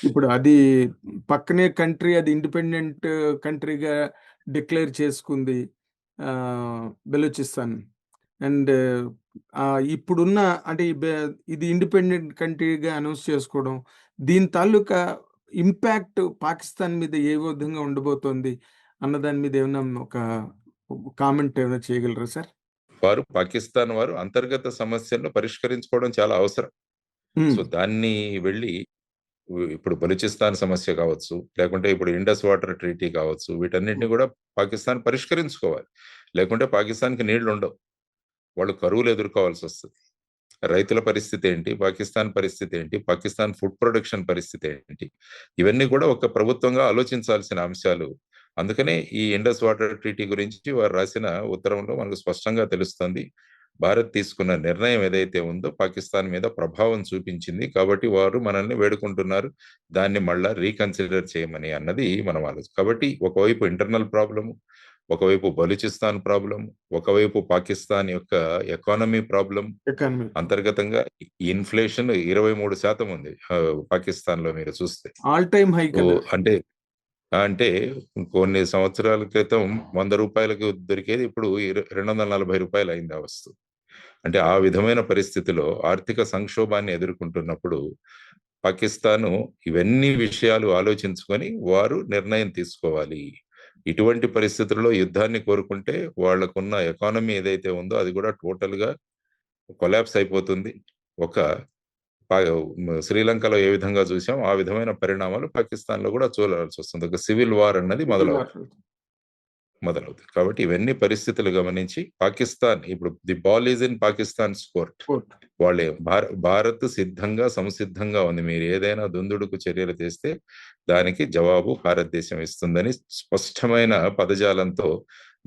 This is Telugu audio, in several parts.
ఇప్పుడు అది పక్కనే కంట్రీ, అది ఇండిపెండెంట్ కంట్రీగా డిక్లేర్ చేసుకుంది బెలూచిస్తాన్. అండ్ ఇప్పుడున్న అంటే ఇది ఇండిపెండెంట్ కంట్రీగా అనౌన్స్ చేసుకోవడం, దీని తాలూకా ఇంపాక్ట్ పాకిస్తాన్ మీద ఏ విధంగా ఉండబోతోంది అన్న దాని మీద ఏమైనా ఒక కామెంట్ ఏమైనా చేయగలరా సార్? పాకిస్తాన్ వారు అంతర్గత సమస్యలను పరిష్కరించుకోవడం చాలా అవసరం. సో దాన్ని వెళ్ళి ఇప్పుడు బలూచిస్తాన్ సమస్య కావచ్చు, లేకుంటే ఇప్పుడు ఇండస్ వాటర్ ట్రీటీ కావచ్చు, వీటన్నిటిని కూడా పాకిస్తాన్ పరిష్కరించుకోవాలి. లేకుంటే పాకిస్తాన్కి నీళ్లు ఉండవు, వాళ్ళు కరువులు ఎదుర్కోవాల్సి వస్తుంది. రైతుల పరిస్థితి ఏంటి, పాకిస్తాన్ పరిస్థితి ఏంటి, పాకిస్తాన్ ఫుడ్ ప్రొడక్షన్ పరిస్థితి ఏంటి, ఇవన్నీ కూడా ఒక ప్రభుత్వంగా ఆలోచించాల్సిన అంశాలు. అందుకనే ఈ ఇండస్ వాటర్ ట్రీటీ గురించి వారు రాసిన ఉత్తరంలో మనకు స్పష్టంగా తెలుస్తుంది. భారత్ తీసుకున్న నిర్ణయం ఏదైతే ఉందో పాకిస్తాన్ మీద ప్రభావం చూపించింది, కాబట్టి వారు మనల్ని వేడుకుంటున్నారు దాన్ని మళ్ళా రీకన్సిడర్ చేయమని అన్నది మనం ఆలోచన. కాబట్టి ఒకవైపు ఇంటర్నల్ ప్రాబ్లము, ఒకవైపు బలూచిస్తాన్ ప్రాబ్లం, ఒకవైపు పాకిస్తాన్ యొక్క ఎకానమీ ప్రాబ్లం. అంతర్గతంగా ఇన్ఫ్లేషన్ 23% ఉంది పాకిస్తాన్ లో మీరు చూస్తే. All time high. అంటే అంటే కొన్ని సంవత్సరాల క్రితం 100 రూపాయలకు దొరికేది ఇప్పుడు 240 రూపాయలు అయింది ఆ వస్తువు. అంటే ఆ విధమైన పరిస్థితిలో ఆర్థిక సంక్షోభాన్ని ఎదుర్కొంటున్నప్పుడు పాకిస్తాను ఇవన్నీ విషయాలు ఆలోచించుకొని వారు నిర్ణయం తీసుకోవాలి. ఇటువంటి పరిస్థితుల్లో యుద్ధాన్ని కోరుకుంటే వాళ్లకున్న ఎకానమీ ఏదైతే ఉందో అది కూడా టోటల్ గా కొలాప్స్ అయిపోతుంది. ఒక శ్రీలంకలో ఏ విధంగా చూసాం ఆ విధమైన పరిణామాలు పాకిస్తాన్ లో కూడా చూడాల్సి వస్తుంది. ఒక సివిల్ వార్ అన్నది మొదలవుతుంది. కాబట్టి ఇవన్నీ పరిస్థితులు గమనించి పాకిస్తాన్ ఇప్పుడు the ball is in Pakistan court. వాళ్ళే భారత్ సిద్ధంగా సంసిద్ధంగా ఉంది, మీరు ఏదైనా దుందుడుకు చర్యలు చేస్తే దానికి జవాబు భారతదేశం ఇస్తుందని స్పష్టమైన పదజాలంతో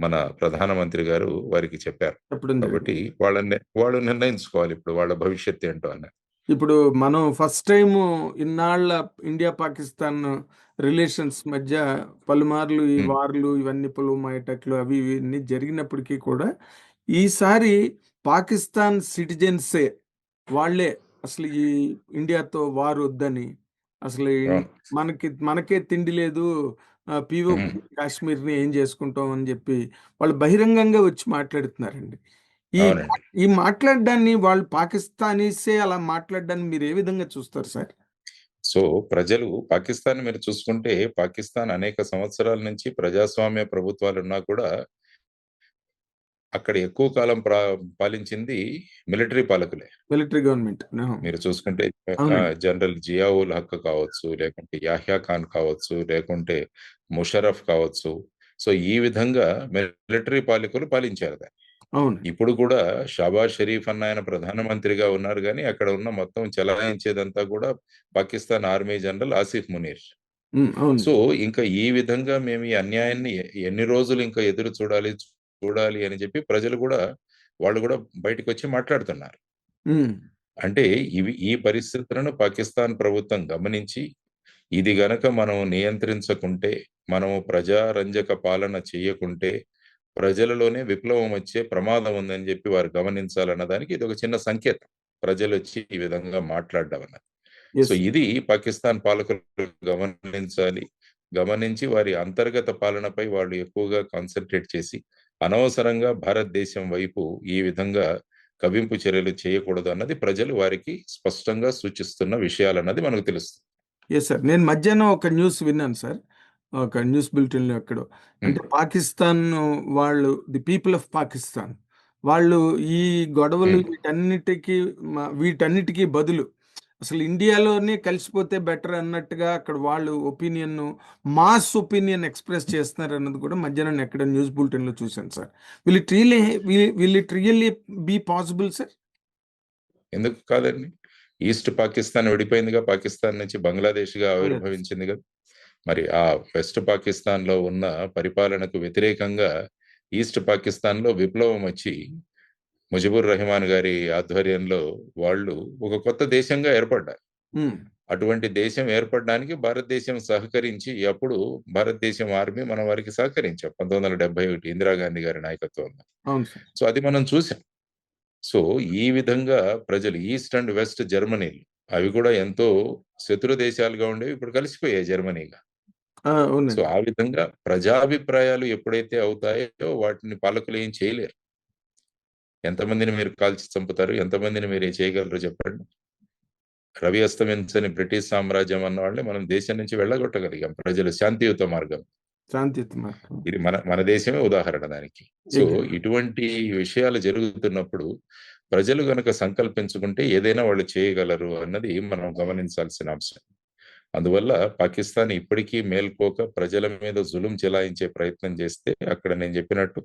మన ప్రధానమంత్రి గారు వారికి చెప్పారు. కాబట్టి వాళ్ళు నిర్ణయించుకోవాలి ఇప్పుడు వాళ్ళ భవిష్యత్తు ఏంటో అన్న. ఇప్పుడు మనం ఫస్ట్ టైం ఇన్నాళ్ళ ఇండియా పాకిస్తాన్ రిలేషన్స్ మధ్య పలుమార్లు ఈ వార్లు ఇవన్నీ పుల్వామా అటాక్లు అవి ఇవన్నీ జరిగినప్పటికీ కూడా ఈసారి పాకిస్తాన్ సిటిజన్సే వాళ్ళే అసలు ఈ ఇండియాతో వార్ వద్దని, అసలు మనకే తిండి లేదు, పీఓ కాశ్మీర్ని ఏం చేసుకుంటాం అని చెప్పి వాళ్ళు బహిరంగంగా వచ్చి మాట్లాడుతున్నారండి. ఈ మాట్లాడడాన్ని వాళ్ళు పాకిస్తానీసే అలా మాట్లాడడాన్ని మీరు ఏ విధంగా చూస్తారు సార్? సో ప్రజలు పాకిస్తాన్ మీరు చూసుకుంటే పాకిస్తాన్ అనేక సంవత్సరాల నుంచి ప్రజాస్వామ్య ప్రభుత్వాలు ఉన్నా కూడా అక్కడ ఎక్కువ కాలం పాలించింది మిలిటరీ పాలకులే, మిలిటరీ గవర్నమెంట్. మీరు చూసుకుంటే జనరల్ జియావుల్ హక్ కావచ్చు, లేకుంటే యాహ్యా ఖాన్ కావచ్చు, లేకుంటే ముషరఫ్ కావచ్చు. సో ఈ విధంగా మిలిటరీ పాలకులు పాలించారు దాన్ని. ఇప్పుడు కూడా షాబాజ్ షరీఫ్ అన్న ఆయన ప్రధానమంత్రిగా ఉన్నారు, కానీ అక్కడ ఉన్న మొత్తం చెలాయించేదంతా కూడా Pakistan army general Asif Munir. So ఇంకా ఈ విధంగా మేము ఈ అన్యాయాన్ని ఎన్ని రోజులు ఇంకా ఎదురు చూడాలి అని చెప్పి ప్రజలు కూడా వాళ్ళు కూడా బయటకు వచ్చి మాట్లాడుతున్నారు. అంటే ఈ పరిస్థితులను పాకిస్తాన్ ప్రభుత్వం గమనించి ఇది గనక మనం నియంత్రించకుంటే, మనము ప్రజారంజక పాలన చేయకుంటే ప్రజలలోనే విప్లవం వచ్చే ప్రమాదం ఉందని చెప్పి వారు గమనించాలన్న దానికి ఇది ఒక చిన్న సంకేతం, ప్రజలు వచ్చి ఈ విధంగా మాట్లాడడం అన్నది. సో ఇది పాకిస్తాన్ పాలకులు గమనించి వారి అంతర్గత పాలనపై వాళ్ళు ఎక్కువగా కాన్సన్ట్రేట్ చేసి అనవసరంగా భారతదేశం వైపు ఈ విధంగా కవింపు చర్యలు చేయకూడదు అన్నది ప్రజలు వారికి స్పష్టంగా సూచిస్తున్న విషయాలన్నది మనకు తెలుస్తుంది. సార్, నేను మధ్యాహ్నం ఒక న్యూస్ విన్నాను సార్, ఒక న్యూస్ బులెటిన్లో ఎక్కడో, అంటే పాకిస్తాన్ వాళ్ళు, ది పీపుల్ ఆఫ్ పాకిస్తాన్ వాళ్ళు ఈ గొడవలు వీటన్నిటికీ బదులు అసలు ఇండియాలోనే కలిసిపోతే బెటర్ అన్నట్టుగా అక్కడ వాళ్ళు మాస్ ఒపీనియన్ ఎక్స్ప్రెస్ చేస్తున్నారు అన్నది కూడా మధ్యాహ్నం ఎక్కడ న్యూస్ బులెటిన్లో చూశాను sir. Will it really be possible sir? ఎందుకు కాదండి, ఈస్ట్ పాకిస్తాన్ విడిపోయిందిగా, పాకిస్తాన్ నుంచి బంగ్లాదేశ్గా ఆవిర్భవించింది కదా. మరి ఆ వెస్ట్ పాకిస్తాన్ లో ఉన్న పరిపాలనకు వ్యతిరేకంగా ఈస్ట్ పాకిస్తాన్ లో విప్లవం వచ్చి ముజిబుర్ రెహమాన్ గారి ఆధ్వర్యంలో వాళ్ళు ఒక కొత్త దేశంగా ఏర్పడ్డారు. అటువంటి దేశం ఏర్పడడానికి భారతదేశం సహకరించి, అప్పుడు భారతదేశం ఆర్మీ మన వారికి సహకరించాం 1971 ఇందిరాగాంధీ గారి నాయకత్వంలో. సో అది మనం చూసాం. సో ఈ విధంగా ప్రజలు ఈస్ట్ అండ్ వెస్ట్ జర్మనీలు అవి కూడా ఎంతో శత్రు దేశాలుగా ఉండేవి, ఇప్పుడు కలిసిపోయాయి జర్మనీగా. సో, అవునండి. ఆ విధంగా ప్రజాభిప్రాయాలు ఎప్పుడైతే అవుతాయో వాటిని పాలకులు ఏం చేయలేరు. ఎంతమందిని మీరు కాల్చి చంపుతారు? ఎంతమందిని మీరు చేయగలరు చెప్పండి? రవి అస్తమించని బ్రిటిష్ సామ్రాజ్యం అన్న వాళ్ళని మనం దేశం నుంచి వెళ్ళగొట్టగలిగాం ప్రజలు శాంతియుత మార్గం. శాంతియుత మార్గం. ఇది మన మన దేశమే ఉదాహరణ దానికి. So, exact. ఇటువంటి విషయాలు జరుగుతున్నప్పుడు ప్రజలు గనక సంకల్పించుకుంటే ఏదైనా వాళ్ళు చేయగలరు అన్నది మనం గమనించాల్సిన అంశం. అందువల్ల పాకిస్తాన్ ఇప్పటికీ మేల్కోక ప్రజల మీద జులుం చెలాయించే ప్రయత్నం చేస్తే అక్కడ నేను చెప్పినట్టు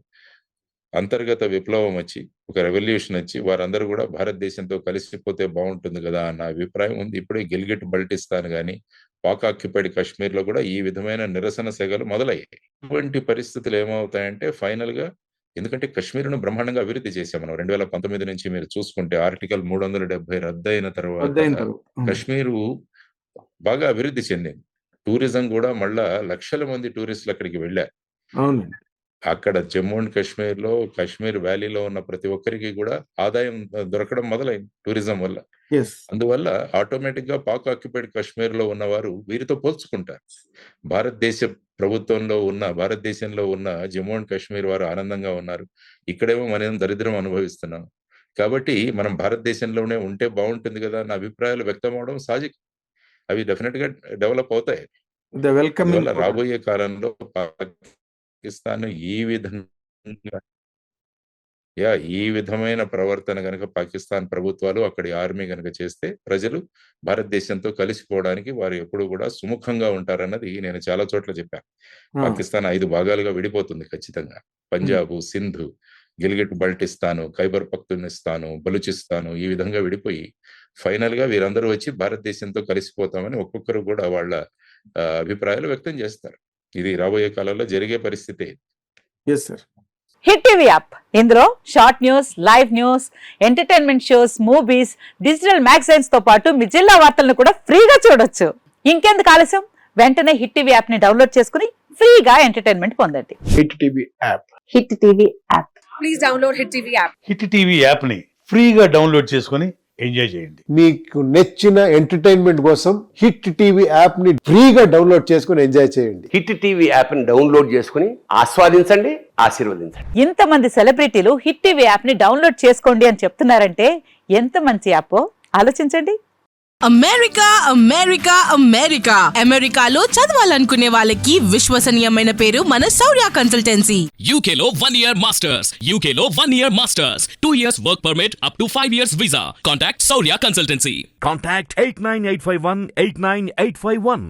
అంతర్గత విప్లవం వచ్చి, ఒక రెవల్యూషన్ వచ్చి వారందరూ కూడా భారతదేశంతో కలిసిపోతే బాగుంటుంది కదా అన్న అభిప్రాయం ఉంది. ఇప్పుడే గిల్గిట్ బల్టిస్తాన్ గాని, పాక్ ఆక్యుపైడ్ కాశ్మీర్‌లో కూడా ఈ విధమైన నిరసన సెగలు మొదలయ్యాయి. ఇటువంటి పరిస్థితులు ఏమవుతాయంటే ఫైనల్‌గా, ఎందుకంటే కాశ్మీర్‌ను బ్రహ్మాండంగా అభివృద్ధి చేశాం మనం. 2019 నుంచి మీరు చూసుకుంటే ఆర్టికల్ 370 రద్దయిన తర్వాత రద్దయిన తర్వాత. కాశ్మీరు బాగా అభివృద్ధి చెందింది. టూరిజం కూడా మళ్ళా లక్షల మంది టూరిస్టులు అక్కడికి వెళ్లారు. అవునండి. అక్కడ జమ్మూ అండ్ కాశ్మీర్‌లో, కాశ్మీర్ వ్యాలీలో ఉన్న ప్రతి ఒక్కరికి కూడా ఆదాయం దొరకడం మొదలైంది టూరిజం వల్ల. యెస్. అందువల్ల ఆటోమేటిక్‌గా పాక్ ఆక్యుపైడ్ కాశ్మీర్‌లో ఉన్నవారు వీరితో పోల్చుకుంటారు. భారతదేశ భారతదేశంలో ఉన్న జమ్మూ అండ్ కాశ్మీర్ వారు ఆనందంగా ఉన్నారు. ఇక్కడేమో మనం దరిద్రం అనుభవిస్తున్నాం. కాబట్టి మనం భారతదేశంలోనే ఉంటే బావుంటుంది గదా! అన్న అభిప్రాయాలు వ్యక్తమవ్వడం సహజం. అవి డెఫినిట్‌గా డెవలప్ అవుతాయి. ద వెల్కమింగ్ అందువల్ల కూడా. రాబోయే కాలంలో పాకిస్తాన్ ఈ విధంగా ఈ విధమైన ప్రవర్తన గనక పాకిస్తాన్ ప్రభుత్వాలు, అక్కడి ఆర్మీ గనక చేస్తే ప్రజలు భారతదేశంతో కలిసిపోవడానికి వారు ఎప్పుడూ కూడా సుముఖంగా ఉంటారన్నది నేను చాలా చోట్ల చెప్పాను. ఆ! పాకిస్తాన్ 5 భాగాలుగా విడిపోతుంది ఖచ్చితంగా. హ్మ్. పంజాబు, సింధు, గిల్గిట్ బల్టిస్తాను, ఖైబర్ పఖ్తూనిస్తాను, బలూచిస్తాను ఈ విధంగా విడిపోయి ఫైనల్‌గా వీరందరూ వచ్చి భారతదేశంతో కలిసిపోతామని ఒక్కొక్కరు కూడా వాళ్ళ అభిప్రాయాలు వ్యక్తం చేస్తారు. ఇది రాబోయే కాలంలో జరిగే పరిస్థితే. Yes sir. Hit TV app ఇందులో short news, live news, entertainment shows, movies, digital magazines తో పాటు మీ జిల్లా వార్తలను కూడా ఫ్రీగా చూడొచ్చు. ఇంకెందుకు ఆలస్యం, వెంటనే హిట్ టీవీ యాప్ ని డౌన్లోడ్ చేసుకుని ఫ్రీగా ఎంటర్టైన్మెంట్ పొందండి. Hit TV app. Hit TV app. Please download Hit TV app. Hit TV యాప్ని ఫ్రీగా డౌన్లోడ్ చేసుకొని ఎంజాయ్ చేయండి. మీకు నచ్చిన ఎంటర్టైన్మెంట్ కోసం హిట్ టీవీ యాప్ ని ఫ్రీగా డౌన్లోడ్ చేసుకుని ఎంజాయ్ చేయండి. హిట్ టీవీ యాప్ని డౌన్లోడ్ చేసుకుని ఆస్వాదించండి, ఆశీర్వదించండి. ఇంతమంది సెలబ్రిటీలు హిట్ టీవీ యాప్ ని డౌన్లోడ్ చేసుకోండి అని చెప్తున్నారంటే ఎంత మంచి యాప్ ఆలోచించండి. అమెరికా అమెరికా అమెరికా అమెరికాలో చదవాలనుకునే వాళ్ళకి విశ్వసనీయమైన పేరు మన శౌర్య కన్సల్టెన్సీ. UK లో 1 year masters. UK లో 1 year masters. 2 years work permit up to 5 years visa. Contact Saurya Consultancy. Contact 89851 89851.